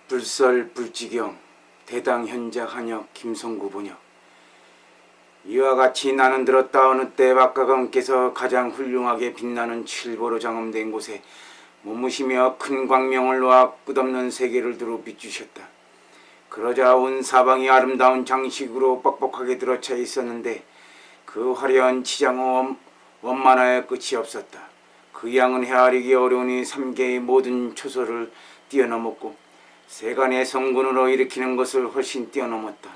불설 불지경 대당 현작 한역 김성구 번역. 이와 같이 나는 들었다. 어느 때 박가감께서 가장 훌륭하게 빛나는 칠보로 장엄된 곳에 머무시며 큰 광명을 놓아 끝없는 세계를 두루 비추셨다. 그러자 온 사방이 아름다운 장식으로 뻑뻑하게 들어차 있었는데 그 화려한 치장은 원만하여 끝이 없었다. 그 양은 헤아리기 어려우니 3개의 모든 초소를 뛰어넘었고 세간의 성군으로 일으키는 것을 훨씬 뛰어넘었다.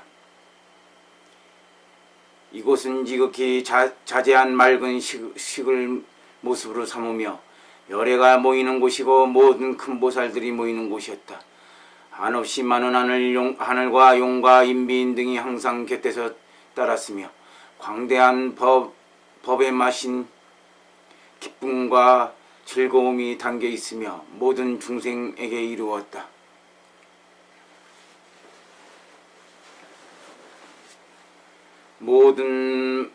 이곳은 지극히 자제한 맑은 식을 모습으로 삼으며 열애가 모이는 곳이고 모든 큰 보살들이 모이는 곳이었다. 한없이 많은 하늘과 용과 인비인 등이 항상 곁에서 따랐으며 광대한 법의 마신 기쁨과 즐거움이 담겨 있으며 모든 중생에게 이루었다. 모든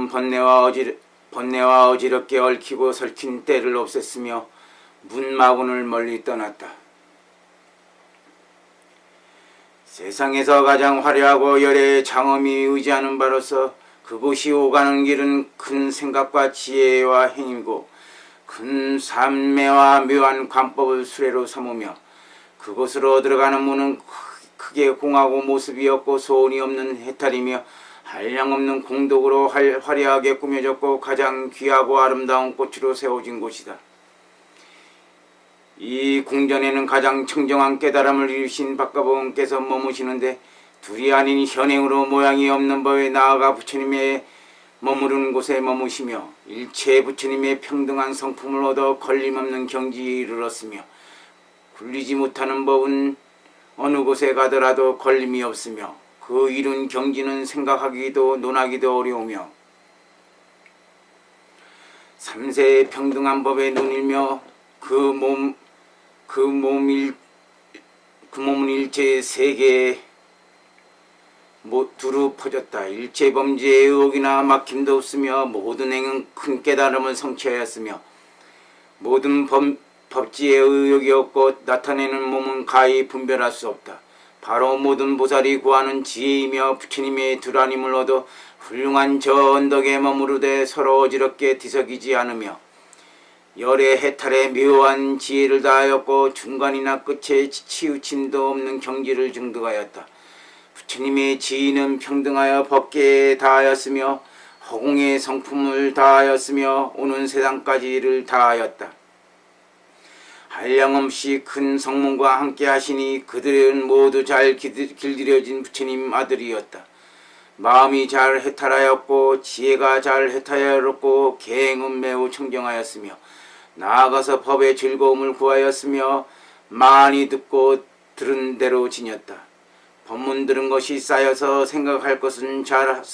번뇌와 어지럽게 얽히고 설킨 때를 없앴으며 문마군을 멀리 떠났다. 세상에서 가장 화려하고 열애의 장엄이 의지하는 바로서 그곳이 오가는 길은 큰 생각과 지혜와 행위고 큰 삼매와 묘한 관법을 수레로 삼으며 그곳으로 들어가는 문은 크게 공하고 모습이 없고 소원이 없는 해탈이며 한량없는 공덕으로 화려하게 꾸며졌고 가장 귀하고 아름다운 꽃으로 세워진 곳이다. 이 궁전에는 가장 청정한 깨달음을 이루신 박가보원께서 머무시는데 둘이 아닌 현행으로 모양이 없는 법에 나아가 부처님의 머무르는 곳에 머무시며 일체 부처님의 평등한 성품을 얻어 걸림없는 경지에 이르렀으며 굴리지 못하는 법은 어느 곳에 가더라도 걸림이 없으며 그 이룬 경지는 생각하기도 논하기도 어려우며 삼세의 평등한 법에 눈이며 그 몸은 일체 세계에 두루 퍼졌다. 일체 범죄의 의혹이나 막힘도 없으며 모든 행은 큰 깨달음을 성취하였으며 모든 법지의 의혹이 없고 나타내는 몸은 가히 분별할 수 없다. 바로 모든 보살이 구하는 지혜이며 부처님의 두라님을 얻어 훌륭한 저 언덕에 머무르되 서로 어지럽게 뒤섞이지 않으며 열의 해탈에 묘한 지혜를 다하였고 중간이나 끝에 치우침도 없는 경지를 증득하였다. 부처님의 지위는 평등하여 법계에 다하였으며 허공의 성품을 다하였으며 오는 세상까지를 다하였다. 한량없이 큰 성문과 함께 하시니 그들은 모두 잘 길들여진 부처님 아들이었다. 마음이 잘 해탈하였고 지혜가 잘 해탈하였고 계행은 매우 청정하였으며 나아가서 법의 즐거움을 구하였으며 많이 듣고 들은 대로 지녔다. 법문 들은 것이 쌓여서 생각할 것은 잘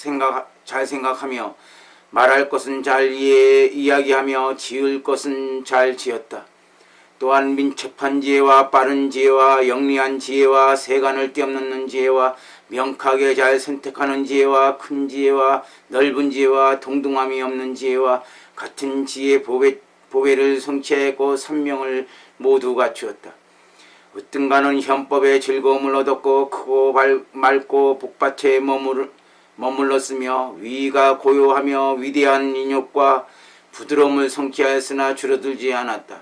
생각하며 말할 것은 잘 이야기하며 지을 것은 잘 지었다. 또한 민첩한 지혜와 빠른 지혜와 영리한 지혜와 세간을 뛰어넘는 지혜와 명확하게 잘 선택하는 지혜와 큰 지혜와 넓은 지혜와 동등함이 없는 지혜와 같은 지혜 보배를 성취하였고 선명을 모두 갖추었다. 으뜸가는 현법의 즐거움을 얻었고 크고 맑고 복밭에 머물렀으며 위가 고요하며 위대한 인욕과 부드러움을 성취하였으나 줄어들지 않았다.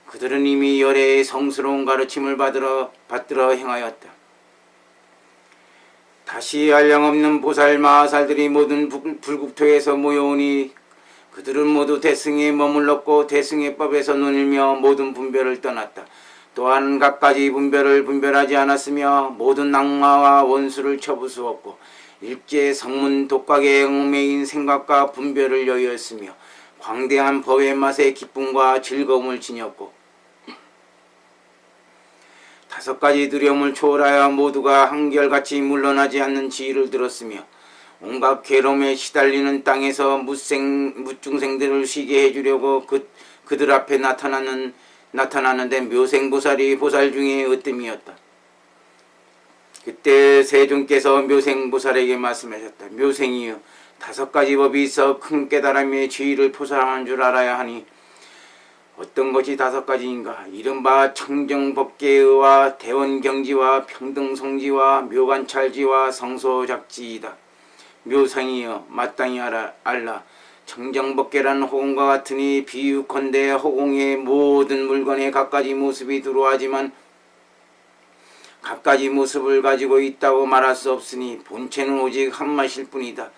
그들은 이미 열애의 성스러운 가르침을 받들어 행하였다. 다시 한량없는 보살 마하살들이 모든 불국토에서 모여오니 그들은 모두 대승에 머물렀고 대승의 법에서 논일며 모든 분별을 떠났다. 또한 갖가지 분별을 분별하지 않았으며 모든 악마와 원수를 쳐부수었고 일제 성문 독각의 얽매인 생각과 분별을 여유했으며 광대한 법의 맛에 기쁨과 즐거움을 지녔고 5가지 두려움을 초월하여 모두가 한결같이 물러나지 않는 지혜를 들었으며 온갖 괴로움에 시달리는 땅에서 무중생들을 쉬게 해주려고 그들 앞에 나타나는데 묘생보살이 보살 중에 으뜸이었다. 그때 세존께서 묘생보살에게 말씀하셨다. 어떤 것이 5가지인가? 이른바 청정법계의와 대원경지와 평등성지와 묘관찰지와 성소작지이다. 묘상이여 마땅히 알라. 청정법계란 호공과 같으니 비유컨대 호공의 모든 물건에 갖가지 모습이 들어하지만 갖가지 모습을 가지고 있다고 말할 수 없으니 본체는 오직 한 맛일 뿐이다.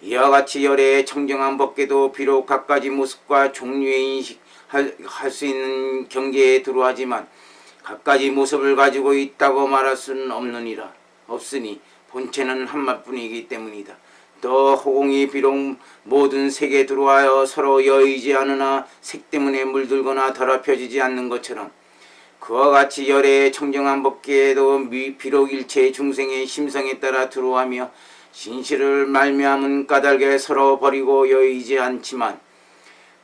이와 같이 열의 청정한 법계도 비록 갖가지 모습과 종류의 인식할 수 있는 경계에 들어하지만 갖가지 모습을 가지고 있다고 말할 수는 없으니 본체는 한 맛뿐이기 때문이다. 또 호공이 비록 모든 색에 들어와여 서로 여의지 않으나 색 때문에 물들거나 더럽혀지지 않는 것처럼 그와 같이 열의 청정한 법계에도 비록 일체 중생의 심성에 따라 들어오며 진실을 말미암은 까닭에 서로 버리고 여의지 않지만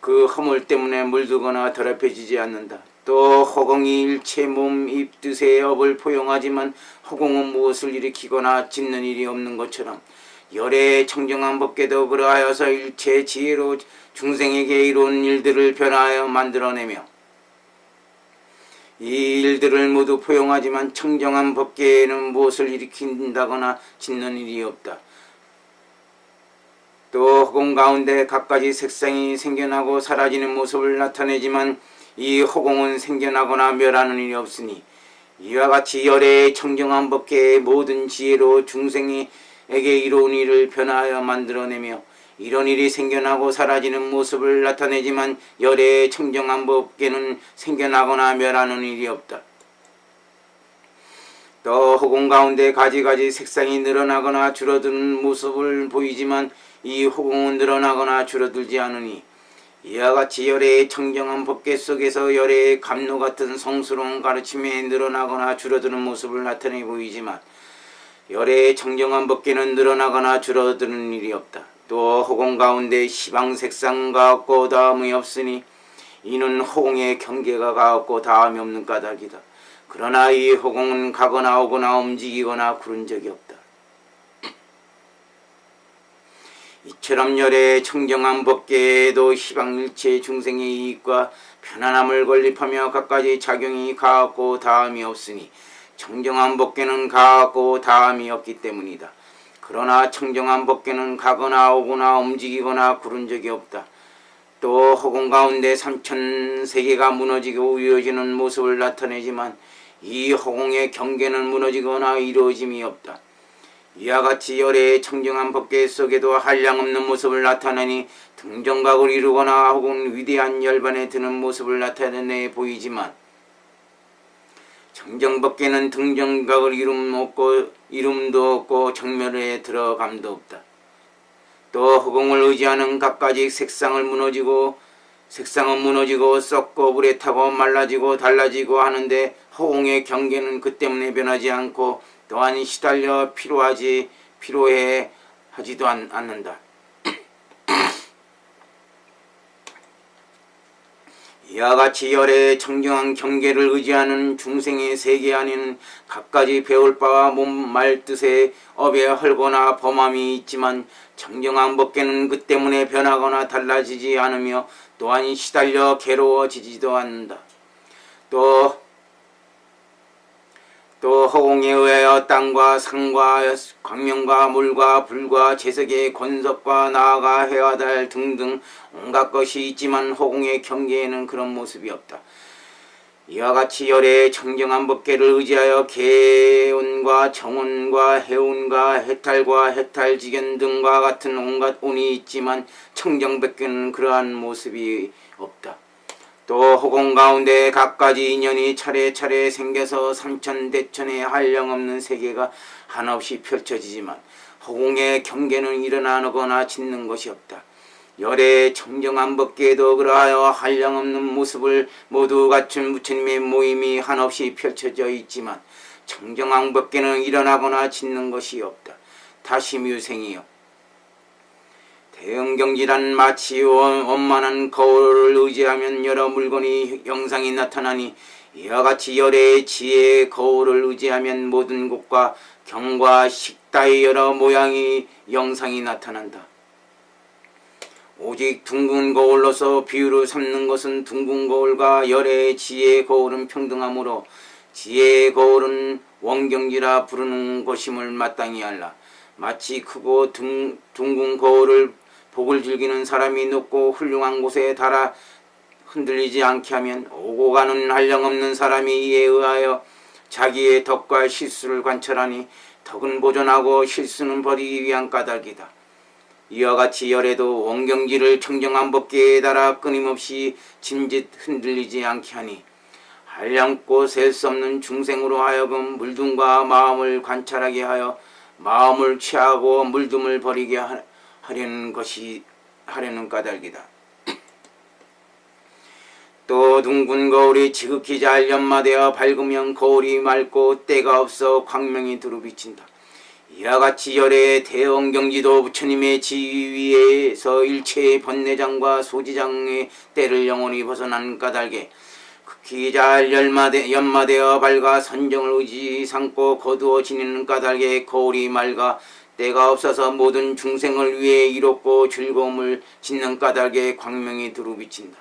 그 허물 때문에 물들거나 더럽혀지지 않는다. 또 허공이 일체 몸, 입, 뜻의 업을 포용하지만 허공은 무엇을 일으키거나 짓는 일이 없는 것처럼 열의 청정한 법계도 그러하여서 일체 지혜로 중생에게 이룬 일들을 변화하여 만들어내며 이 일들을 모두 포용하지만 청정한 법계에는 무엇을 일으킨다거나 짓는 일이 없다. 또 허공 가운데 갖가지 색상이 생겨나고 사라지는 모습을 나타내지만 이 허공은 생겨나거나 멸하는 일이 없으니 이와 같이 열의 청정한 법계의 모든 지혜로 중생에게 이로운 일을 변화하여 만들어내며 이런 일이 생겨나고 사라지는 모습을 나타내지만 열의 청정한 법계는 생겨나거나 멸하는 일이 없다. 또 허공 가운데 가지가지 색상이 늘어나거나 줄어드는 모습을 보이지만 이 허공은 늘어나거나 줄어들지 않으니 이와 같이 열의 청정한 법계 속에서 열의 감로 같은 성스러운 가르침에 늘어나거나 줄어드는 모습을 나타내 보이지만 열의 청정한 법계는 늘어나거나 줄어드는 일이 없다. 또 허공 가운데 시방색상 가없고 다함이 없으니 이는 허공의 경계가 가없고 다함이 없는 까닭이다. 그러나 이 허공은 가거나 오거나 움직이거나 구른 적이 없다. 이처럼 열의 청정한 법계에도 시방일체 중생의 이익과 편안함을 건립하며 갖가지 작용이 가없고 다함이 없으니 청정한 법계는 가없고 다함이 없기 때문이다. 그러나 청정한 법계는 가거나 오거나 움직이거나 구른 적이 없다. 또 허공 가운데 삼천세계가 무너지고 이루어지는 모습을 나타내지만 이 허공의 경계는 무너지거나 이루어짐이 없다. 이와 같이 열의 청정한 법계 속에도 한량없는 모습을 나타내니 등정각을 이루거나 혹은 위대한 열반에 드는 모습을 나타내 보이지만 청정법계는 등정각을 이름도 없고 정멸에 들어감도 없다. 또 허공을 의지하는 갖가지 색상은 무너지고 썩고 불에 타고 말라지고 달라지고 하는데 허공의 경계는 그 때문에 변하지 않고 또한 시달려 피로해 하지도 않는다. 이와 같이 열의 청정한 경계를 의지하는 중생의 세계 안에는 갖가지 배울 바와 몸, 말, 뜻의 업에 헐거나 범함이 있지만 청정한 법계는 그 때문에 변하거나 달라지지 않으며 또한 시달려 괴로워지지도 않는다. 또 허공에 의하여 땅과 산과 광명과 물과 불과 재석의 권석과 나아가 해와 달 등등 온갖 것이 있지만 허공의 경계에는 그런 모습이 없다. 이와 같이 열의 청정한 법계를 의지하여 개운과 정운과 해운과 해탈과 해탈지견 등과 같은 온갖 운이 있지만 청정법계는 그러한 모습이 없다. 또 허공 가운데 갖가지 인연이 차례차례 생겨서 삼천대천의 한량없는 세계가 한없이 펼쳐지지만 허공의 경계는 일어나거나 짓는 것이 없다. 열의 청정한 법계에도 그러하여 한량없는 모습을 모두 갖춘 부처님의 모임이 한없이 펼쳐져 있지만 청정한 법계는 일어나거나 짓는 것이 없다. 다시 묘생이여, 대형경지란 마치 원만한 거울을 의지하면 여러 물건이 영상이 나타나니 이와 같이 열의 지혜의 거울을 의지하면 모든 곳과 경과 식다의 여러 모양이 영상이 나타난다. 오직 둥근 거울로서 비유를 삼는 것은 둥근 거울과 열의 지혜의 거울은 평등하므로 지혜의 거울은 원경지라 부르는 것임을 마땅히 알라. 마치 크고 둥근 거울을 복을 즐기는 사람이 높고 훌륭한 곳에 달아 흔들리지 않게 하면 오고 가는 한량없는 사람이 이에 의하여 자기의 덕과 실수를 관찰하니 덕은 보존하고 실수는 버리기 위한 까닭이다. 이와 같이 열에도 원경지를 청정한 법계에 따라 끊임없이 짐짓 흔들리지 않게 하니 한량고 셀 수 없는 중생으로 하여금 물둠과 마음을 관찰하게 하여 마음을 취하고 물둠을 버리게 하려는 까닭이다. 또 둥근 거울이 지극히 잘 연마되어 밝으면 거울이 맑고 때가 없어 광명이 두루 비친다. 이와 같이 열의 대원경지도 부처님의 지위에서 일체의 번뇌장과 소지장의 때를 영원히 벗어난 까닭에 극히 잘 연마되어 밝아 선정을 의지 삼고 거두어 지니는 까닭에 거울이 맑아 때가 없어서 모든 중생을 위해 이롭고 즐거움을 짓는 까닭에 광명이 두루 비친다.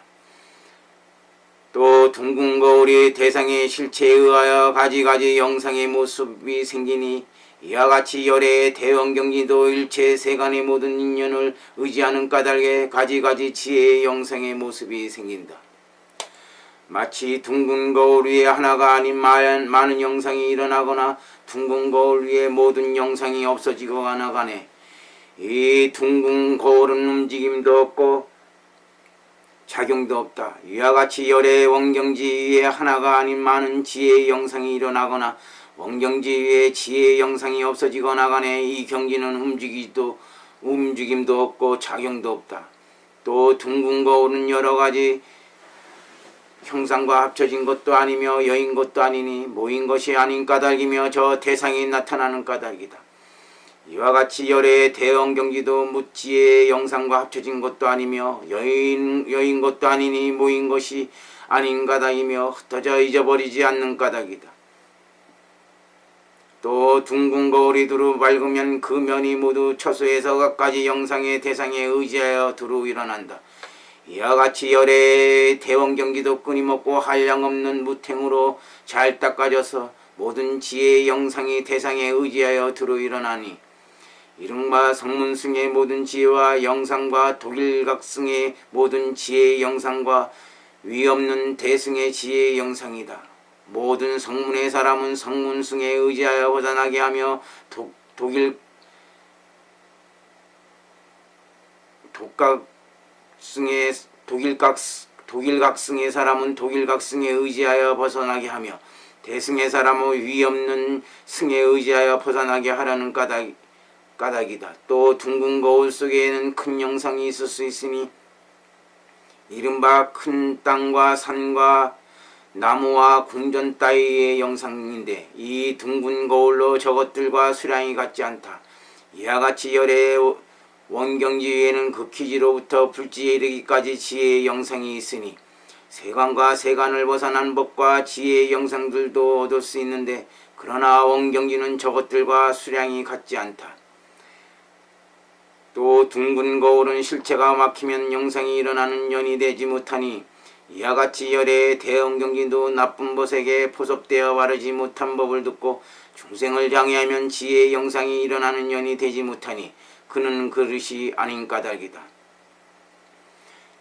또 둥근 거울이 대상의 실체에 의하여 가지가지 영상의 모습이 생기니 이와 같이 열의 대원경지도 일체 세간의 모든 인연을 의지하는 까닭에 가지가지 지혜의 영상의 모습이 생긴다. 마치 둥근 거울 위에 하나가 아닌 많은 영상이 일어나거나 둥근 거울 위에 모든 영상이 없어지거나 가네. 이 둥근 거울은 움직임도 없고 작용도 없다. 이와 같이 열의 원경지 위에 하나가 아닌 많은 지혜의 영상이 일어나거나 원경지 위에 지혜의 영상이 없어지거나 간에 이 경지는 움직임도 없고 작용도 없다. 또 둥근 거울은 여러 가지 형상과 합쳐진 것도 아니며 여인 것도 아니니 모인 것이 아닌 까닭이며 저 대상이 나타나는 까닭이다. 이와 같이 열의 대원경지도 무지의 영상과 합쳐진 것도 아니며 여인 것도 아니니 모인 것이 아닌 까닭이며 흩어져 잊어버리지 않는 까닭이다. 또 둥근 거울이 두루 밝으면 그 면이 모두 처소에서 갖가지 영상의 대상에 의지하여 두루 일어난다. 이와 같이 열의 대원경지도 끊임없고 한량없는 무탱으로 잘 닦아져서 모든 지혜의 영상이 대상에 의지하여 두루 일어나니 이른바 성문승의 모든 지혜와 영상과 독일각승의 모든 지혜의 영상과 위없는 대승의 지혜의 영상이다. 모든 성문의 사람은 성문승에 의지하여 벗어나게 하며 독일각승의 사람은 독일각승에 의지하여 벗어나게 하며 대승의 사람은 위없는 승에 의지하여 벗어나게 하라는 까닭이다. 또 둥근 거울 속에는 큰 영상이 있을 수 있으니 이른바 큰 땅과 산과 나무와 궁전 따위의 영상인데 이 둥근 거울로 저것들과 수량이 같지 않다. 이와 같이 열의 원경지 위에는 극희지로부터 불지에 이르기까지 지혜의 영상이 있으니 세간과 세간을 벗어난 법과 지혜의 영상들도 얻을 수 있는데 그러나 원경지는 저것들과 수량이 같지 않다. 또 둥근 거울은 실체가 막히면 영상이 일어나는 연이 되지 못하니 이와 같이 열의 대원경지도 나쁜 것에게 포섭되어 바르지 못한 법을 듣고 중생을 장애하면 지혜의 영상이 일어나는 연이 되지 못하니 그는 그릇이 아닌 까닭이다.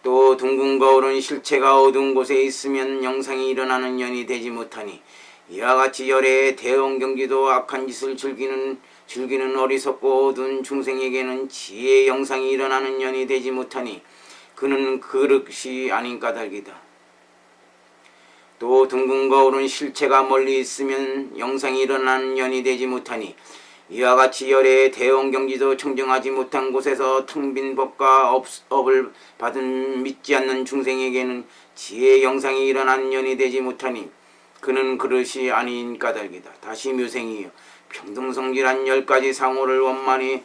또 둥근 거울은 실체가 어두운 곳에 있으면 영상이 일어나는 연이 되지 못하니 이와 같이 열의 대원경지도 악한 짓을 즐기는 어리석고 어두운 중생에게는 지혜의 영상이 일어나는 연이 되지 못하니 그는 그릇이 아닌 까닭이다. 또 둥근 거울은 실체가 멀리 있으면 영상이 일어나는 연이 되지 못하니 이와 같이 열의 대원경지도 청정하지 못한 곳에서 텅 빈 법과 업을 받은 믿지 않는 중생에게는 지혜의 영상이 일어나는 연이 되지 못하니 그는 그릇이 아닌 까닭이다. 다시 묘생이여 평등성질한 10가지 상호를 원만히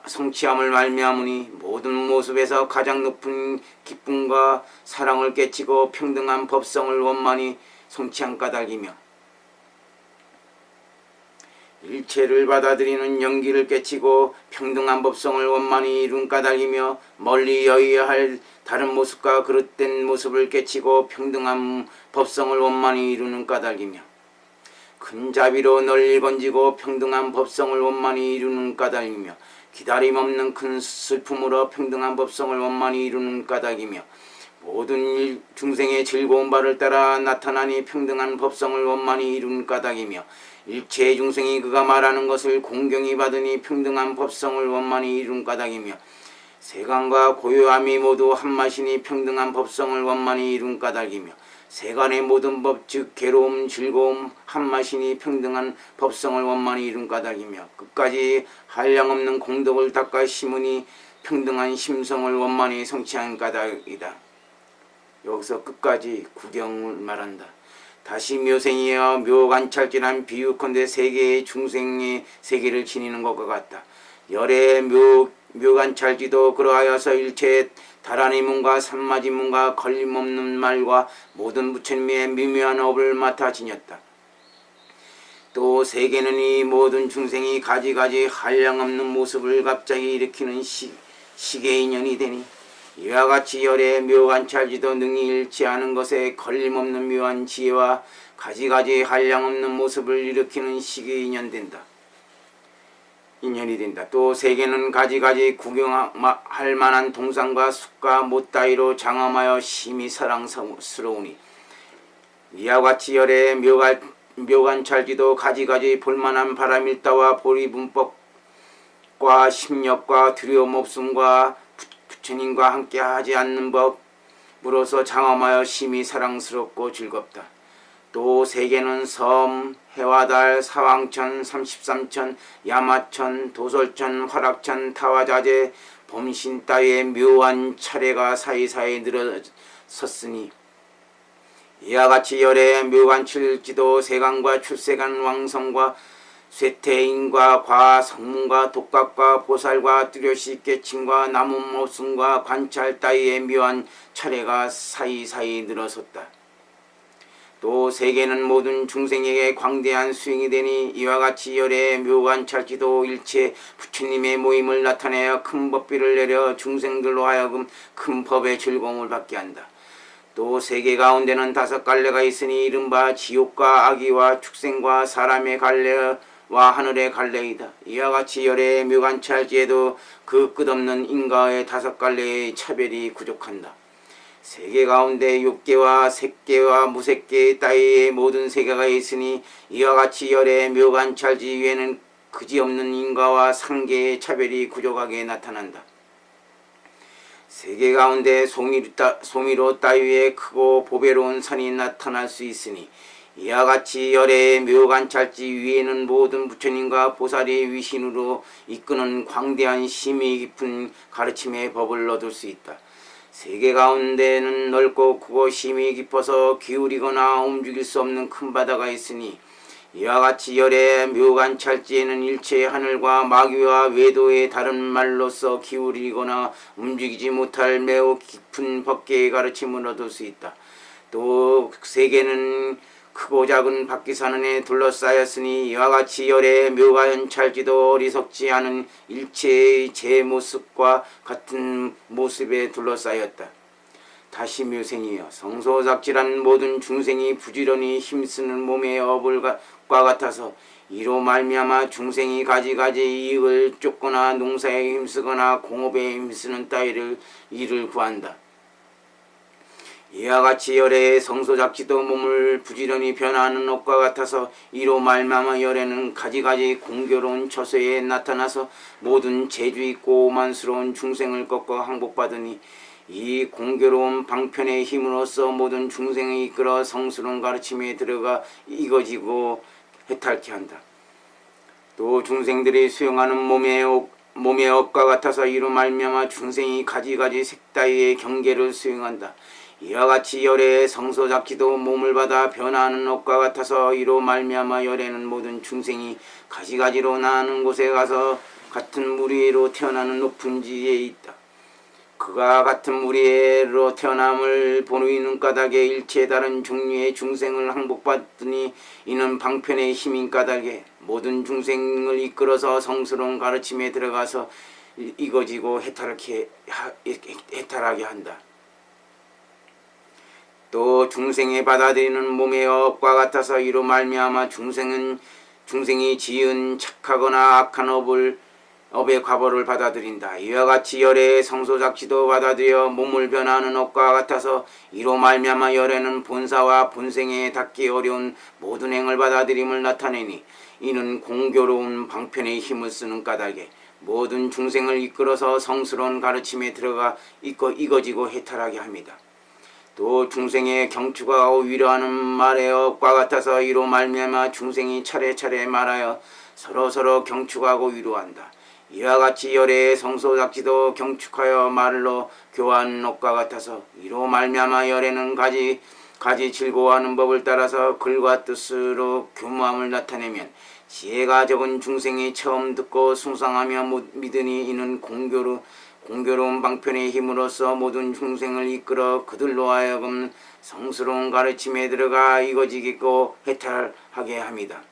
성취함을 말미암으니 모든 모습에서 가장 높은 기쁨과 사랑을 깨치고 평등한 법성을 원만히 성취한 까닭이며 일체를 받아들이는 연기를 깨치고 평등한 법성을 원만히 이룬 까닭이며 멀리 여의야 할 다른 모습과 그릇된 모습을 깨치고 평등한 법성을 원만히 이루는 까닭이며 큰 자비로 널리 번지고 평등한 법성을 원만히 이루는 까닭이며 기다림 없는 큰 슬픔으로 평등한 법성을 원만히 이루는 까닭이며 모든 중생의 즐거운 바를 따라 나타나니 평등한 법성을 원만히 이루는 까닭이며 일체 중생이 그가 말하는 것을 공경히 받으니 평등한 법성을 원만히 이룬 까닭이며 세간과 고요함이 모두 한맛이니 평등한 법성을 원만히 이룬 까닭이며 세간의 모든 법 즉 괴로움 즐거움 한맛이니 평등한 법성을 원만히 이룬 까닭이며 끝까지 한량없는 공덕을 닦아 심으니 평등한 심성을 원만히 성취한 까닭이다. 여기서 끝까지 구경을 말한다. 다시 묘생이여 묘관찰진한 비유컨대 세계의 중생의 세계를 지니는 것과 같다. 열의 묘관찰지도 그러하여서 일체의 다라니문과 산마지문과 걸림없는 말과 모든 부처님의 미묘한 업을 맡아 지녔다. 또 세계는 이 모든 중생이 가지가지 한량없는 모습을 갑자기 일으키는 시계의 인연이 되니 이와 같이 열의 묘관찰지도 능히 잃지 않은 것에 걸림없는 묘한 지혜와 가지가지 한량없는 모습을 일으키는 시기의 인연이 된다. 또 세계는 가지가지 구경할 만한 동상과 숲과 못 따위로 장엄하여 심히 사랑스러우니 이와 같이 열의 묘관찰지도 가지가지 볼만한 바람일다와 보리분법과 심력과 두려움 없음과 부처님과 함께 하지 않는 법으로서 장엄하여 심히 사랑스럽고 즐겁다. 또 세계는 섬, 해와 달, 사왕천, 33천, 야마천, 도솔천, 화락천, 타와자재, 범신 따위의 묘한 차례가 사이사이 늘어섰으니 이와 같이 열의 묘관칠지도 세간과 출세간 왕성과 쇠퇴인과 과 성문과 독각과 보살과 뚜렷이 깨침과 나무모순과 관찰 따위의 묘한 차례가 사이사이 늘어섰다. 또 세계는 모든 중생에게 광대한 수행이 되니 이와 같이 열의 묘관찰지도 일체 부처님의 모임을 나타내어 큰 법비를 내려 중생들로 하여금 큰 법의 즐거움을 받게 한다. 또 세계 가운데는 5갈래가 있으니 이른바 지옥과 악의와 축생과 사람의 갈래와 하늘의 갈래이다. 이와 같이 열의 묘관찰지에도 그 끝없는 인과의 5갈래의 차별이 부족한다. 세계 가운데 육계와 색계와 무색계 따위의 모든 세계가 있으니 이와 같이 열의 묘관찰지 위에는 그지없는 인과와 상계의 차별이 부족하게 나타난다. 세계 가운데 송이로 따위의 크고 보배로운 산이 나타날 수 있으니 이와 같이 열의 묘관찰지 위에는 모든 부처님과 보살이 위신으로 이끄는 광대한 심이 깊은 가르침의 법을 얻을 수 있다. 세계 가운데는 넓고 크고 심이 깊어서 기울이거나 움직일 수 없는 큰 바다가 있으니 이와 같이 열의 묘관찰지에는 일체의 하늘과 마귀와 외도의 다른 말로서 기울이거나 움직이지 못할 매우 깊은 법계의 가르침을 얻을 수 있다. 또 세계는 크고 작은 바퀴산원에 둘러싸였으니 이와 같이 열의 묘관찰지도 어리석지 않은 일체의 제 모습과 같은 모습에 둘러싸였다. 다시 묘생이여 성소작질한 모든 중생이 부지런히 힘쓰는 몸의 업을과 같아서 이로 말미암아 중생이 가지가지 이익을 쫓거나 농사에 힘쓰거나 공업에 힘쓰는 따위를 일을 구한다. 이와 같이 열의 성소작지도 몸을 부지런히 변화하는 업과 같아서 이로 말미암아 열에는 가지가지 공교로운 처소에 나타나서 모든 재주있고 오만스러운 중생을 꺾어 항복받으니 이 공교로운 방편의 힘으로써 모든 중생을 이끌어 성스러운 가르침에 들어가 이거지고 해탈케 한다. 또 중생들이 수용하는 몸의 업과 같아서 이로 말미암아 중생이 가지가지 색따위의 경계를 수용한다. 이와 같이 열의 성소작지도 몸을 받아 변화하는 업과 같아서 이로 말미암아 열에는 모든 중생이 가지가지로 나는 곳에 가서 같은 물 위로 태어나는 높은 지에 있다. 그가 같은 무리로 태어남을 보이는 까닭에 일체 다른 종류의 중생을 항복받으니 이는 방편의 힘인 까닭에 모든 중생을 이끌어서 성스러운 가르침에 들어가서 이거지고 해탈하게 한다. 또 중생이 받아들이는 몸의 업과 같아서 이로 말미암아 중생이 지은 착하거나 악한 업의 과보를 받아들인다. 이와 같이 열애의 성소작지도 받아들여 몸을 변화하는 업과 같아서 이로 말미암아 열애는 본사와 본생에 닿기 어려운 모든 행을 받아들임을 나타내니 이는 공교로운 방편의 힘을 쓰는 까닭에 모든 중생을 이끌어서 성스러운 가르침에 들어가 이거지고 해탈하게 합니다. 또 중생의 경축하고 위로하는 말의 업과 같아서 이로 말미암아 중생이 차례차례 말하여 서로서로 경축하고 위로한다. 이와 같이 열애의 성소작지도 경축하여 말로 교화하는 업과 같아서 이로 말미암아 열애는 가지 즐거워하는 법을 따라서 글과 뜻으로 교무함을 나타내면 지혜가 적은 중생이 처음 듣고 숭상하며 믿으니 이는 공교로운 방편의 힘으로써 모든 중생을 이끌어 그들로 하여금 성스러운 가르침에 들어가 이거지겠고 해탈하게 합니다.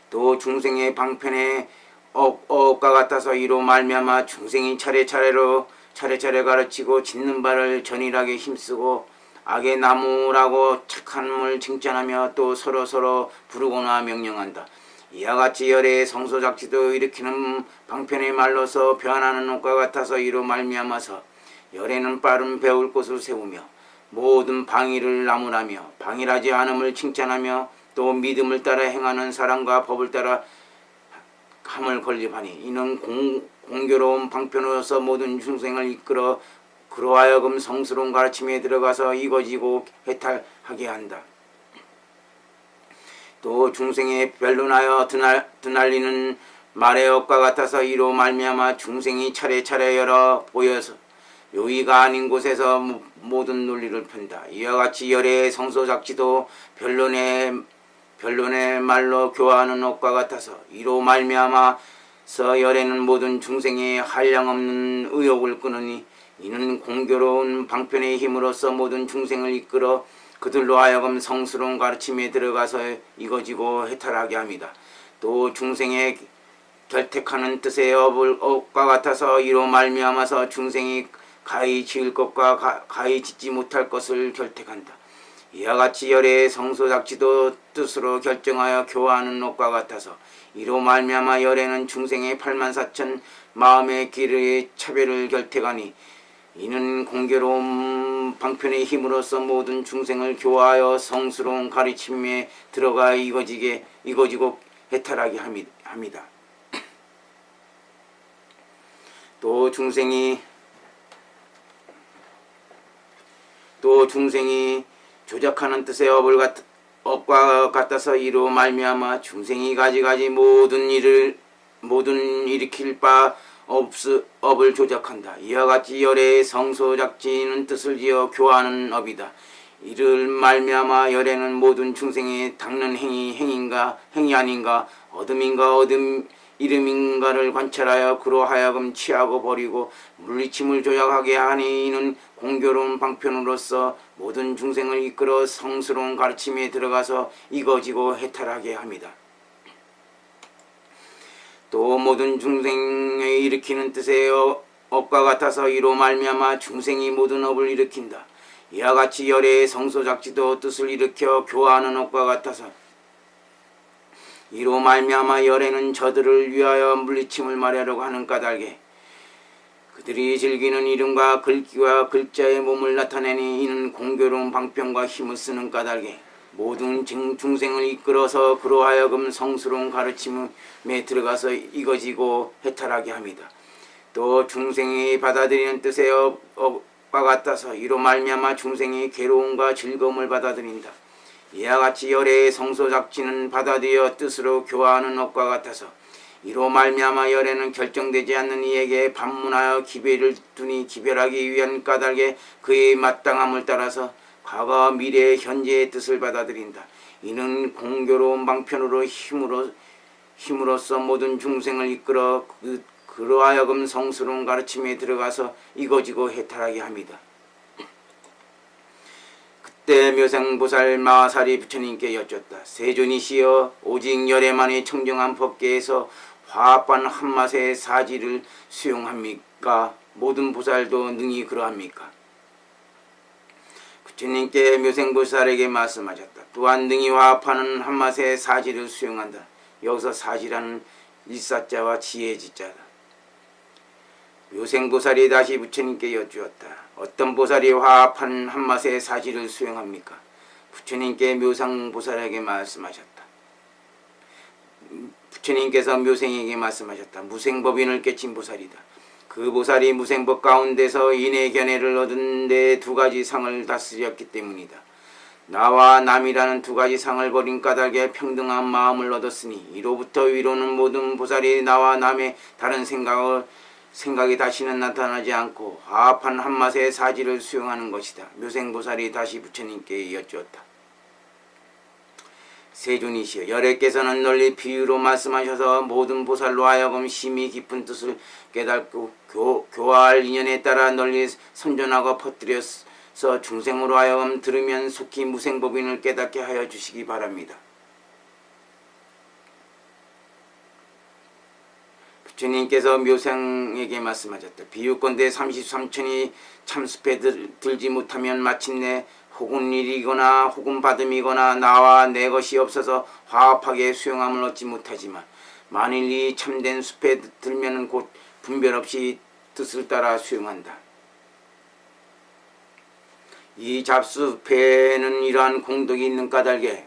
또 중생의 방편의 업과 같아서 이로 말미암아 중생이 차례차례 가르치고 짓는 바를 전일하게 힘쓰고 악의 나무라고 착함을 칭찬하며 또 서로서로 부르거나 명령한다. 이와 같이 열애의 성소작지도 일으키는 방편의 말로서 변하는 것과 같아서 이로 말미암아서 열애는 빠른 배울 곳을 세우며 모든 방위를 나무라며 방위하지 않음을 칭찬하며 또 믿음을 따라 행하는 사랑과 법을 따라 함을 건립하니 이는 공교로운 방편으로서 모든 중생을 이끌어 그로 하여금 성스러운 가르침에 들어가서 이거지고 해탈하게 한다. 또 중생의 변론하여 드날리는 말의 업과 같아서 이로 말미암아 중생이 차례차례 열어 보여서 요의가 아닌 곳에서 모든 논리를 편다. 이와 같이 열애의 성소작지도 변론의 말로 교화하는 업과 같아서 이로 말미암아서 열애는 모든 중생의 한량없는 의욕을 끊으니 이는 공교로운 방편의 힘으로써 모든 중생을 이끌어 그들로 하여금 성스러운 가르침에 들어가서 이거지고 해탈하게 합니다. 또 중생의 결택하는 뜻의 업과 같아서 이로 말미암아서 중생이 가히 지을 것과 가히 짓지 못할 것을 결택한다. 이와 같이 열애의 성소작지도 뜻으로 결정하여 교화하는 업과 같아서 이로 말미암아 열애는 중생의 84,000 마음의 길의 차별을 결택하니 이는 공교로운 방편의 힘으로써 모든 중생을 교화하여 성스러운 가르침에 들어가 이거지고 해탈하게 합니다. 또 중생이 조작하는 뜻의 업과 같아서 이로 말미암아 중생이 가지가지 모든 일으킬 바 업을 조작한다. 이와 같이 열애의 성소작지는 뜻을 지어 교화하는 업이다. 이를 말미암아 열애는 모든 중생이 닦는 행이 아닌가 어둠인가 어둠 이름인가를 관찰하여 그로 하여금 취하고 버리고 물리침을 조작하게 하니 이는 공교로운 방편으로서 모든 중생을 이끌어 성스러운 가르침에 들어가서 이거지고 해탈하게 합니다. 또 모든 중생에 일으키는 뜻의 업과 같아서 이로 말미암아 중생이 모든 업을 일으킨다. 이와 같이 열애의 성소작지도 뜻을 일으켜 교화하는 업과 같아서 이로 말미암아 열애는 저들을 위하여 물리침을 말하려고 하는 까닭에 그들이 즐기는 이름과 글귀와 글자의 몸을 나타내니 이는 공교로운 방편과 힘을 쓰는 까닭에 모든 중생을 이끌어서 그로 하여금 성스러운 가르침에 들어가서 이거지고 해탈하게 합니다. 또 중생이 받아들이는 뜻의 업과 같아서 이로 말미암아 중생이 괴로움과 즐거움을 받아들인다. 이와 같이 열애의 성소작지는 받아들여 뜻으로 교화하는 업과 같아서 이로 말미암아 열애는 결정되지 않는 이에게 반문하여 기별을 두니 기별하기 위한 까닭에 그의 마땅함을 따라서 과거, 미래, 현재의 뜻을 받아들인다. 이는 공교로운 방편으로 힘으로써 모든 중생을 이끌어 그로 하여금 성스러운 가르침에 들어가서 이거지고 해탈하게 합니다. 그때 묘생보살 마살이 부처님께 여쭙다. 세존이시여, 오직 열애만이 청정한 법계에서 화합한 한맛의 사지를 수용합니까? 모든 보살도 능히 그러합니까? 부처님께 묘생보살에게 말씀하셨다. 또한 능히 화합하는 한맛의 사지를 수용한다. 여기서 사지라는 일사자와 지혜지자다. 묘생보살이 다시 부처님께 여쭈었다. 어떤 보살이 화합한 한맛의 사지를 수용합니까? 부처님께 묘생보살에게 말씀하셨다. 부처님께서 묘생에게 말씀하셨다. 무생법인을 깨친 보살이다. 그 보살이 무생법 가운데서 인해견해를 얻은 데 두 가지 상을 다스렸기 때문이다. 나와 남이라는 두 가지 상을 버린 까닭에 평등한 마음을 얻었으니 이로부터 위로는 모든 보살이 나와 남의 다른 생각이 다시는 나타나지 않고 화합한 한맛의 사지를 수용하는 것이다. 묘생보살이 다시 부처님께 여쭈었다. 세존이시여, 열애께서는 널리 비유로 말씀하셔서 모든 보살로 하여금 심히 깊은 뜻을 깨닫고 교화할 인연에 따라 널리 선전하고 퍼뜨려서 중생으로 하여금 들으면 속히 무생법인을 깨닫게 하여 주시기 바랍니다. 부처님께서 묘생에게 말씀하셨다. 비유건대 33천이 참숲에 들지 못하면 마침내 혹은 일이거나 혹은 받음이거나 나와 내 것이 없어서 화합하게 수용함을 얻지 못하지만 만일 이 참된 숲에 들면 곧 분별 없이 뜻을 따라 수용한다. 이 잡숲에는 이러한 공덕이 있는 까닭에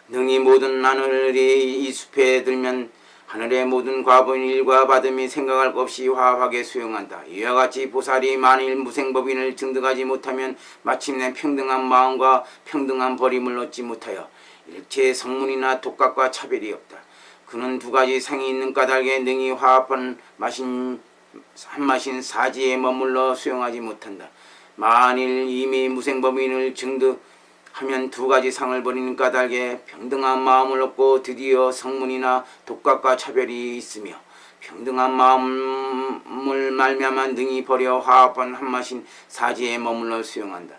능히 모든 하늘이 이 숲에 들면 하늘의 모든 과분 일과 받음이 생각할 것 없이 화합하게 수용한다. 이와 같이 보살이 만일 무생법인을 증득하지 못하면 마침내 평등한 마음과 평등한 버림을 얻지 못하여 일체의 성문이나 독각과 차별이 없다. 그는 두 가지 상이 있는 까닭에 능히 화합한 한맛인 사지에 머물러 수용하지 못한다. 만일 이미 무생법인을 증득하면 두 가지 상을 버리는 까닭에 평등한 마음을 얻고 드디어 성문이나 독각과 차별이 있으며 평등한 마음을 말미암아 능히 버려 화합한 한맛인 사지에 머물러 수용한다.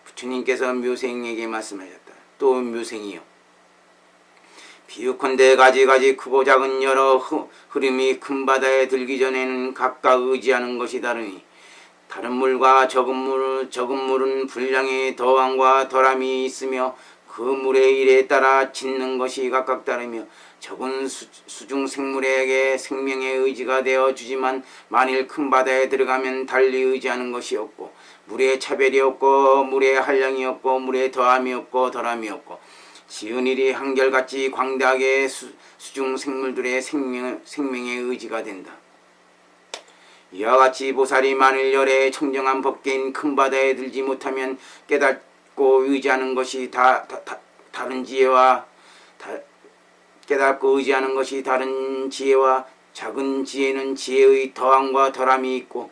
부처님께서 묘생에게 말씀하셨다. 또 묘생이여, 비유컨대 가지가지 크고 작은 여러 흐름이 큰 바다에 들기 전에는 각각 의지하는 것이 다르니 다른 물과 적은 물은 분량의 더함과 덜함이 있으며 그 물의 일에 따라 짓는 것이 각각 다르며 적은 수중 생물에게 생명의 의지가 되어 주지만 만일 큰 바다에 들어가면 달리 의지하는 것이 없고 물에 차별이 없고 물에 한량이 없고 물에 더함이 없고 덜함이 없고 지은 일이 한결같이 광대하게 수중 생물들의 생명의 의지가 된다. 이와 같이 보살이 만일 열애의 청정한 법계인 큰 바다에 들지 못하면 깨닫고 의지하는 것이 다른 지혜와 깨닫고 의지하는 것이 다른 지혜와 작은 지혜는 지혜의 더함과 덜함이 있고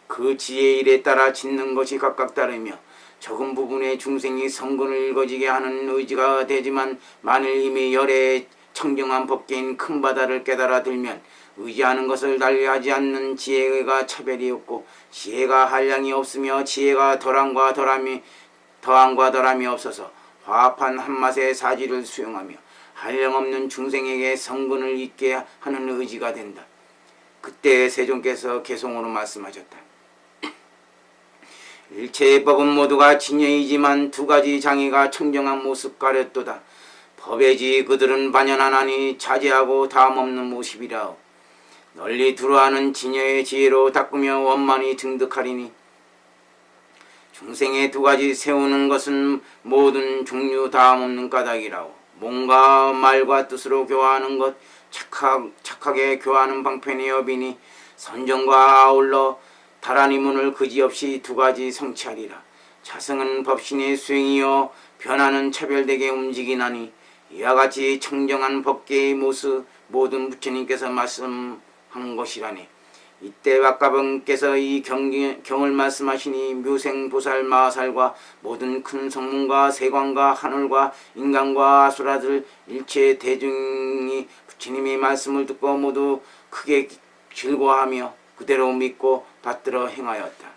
그 지혜의 일에 따라 짓는 것이 각각 다르며 적은 부분의 중생이 성근을 읽어지게 하는 의지가 되지만 만일 이미 열애의 청정한 법계인 큰 바다를 깨달아 들면 의지하는 것을 달리하지 않는 지혜가 차별이 없고 지혜가 한량이 없으며 지혜가 더함과 덜함이 없어서 화합한 한맛의 사지를 수용하며 한량 없는 중생에게 성근을 잊게 하는 의지가 된다. 그때 세존께서 개송으로 말씀하셨다. 일체의 법은 모두가 진여이지만 두 가지 장애가 청정한 모습 가렸도다. 법의지 그들은 반연하나니 자제하고 다음없는 모습이라오. 널리 두루하는 진여의 지혜로 닦으며 원만히 증득하리니 중생의 두 가지 세우는 것은 모든 종류 다음없는 까닭이라오. 몸과 말과 뜻으로 교화하는 것, 착하게 교화하는 방편의 여비니 선정과 아울러 다란히 문을 그지없이 두 가지 성취하리라. 자성은 법신의 수행이요 변화는 차별되게 움직이나니 이와 같이 청정한 법계의 모습 모든 부처님께서 말씀한 것이라니. 이때 왁가분께서 이 경을 말씀하시니 묘생보살 마살과 모든 큰 성문과 세관과 하늘과 인간과 아수라들 일체 대중이 부처님의 말씀을 듣고 모두 크게 즐거워하며 그대로 믿고 받들어 행하였다.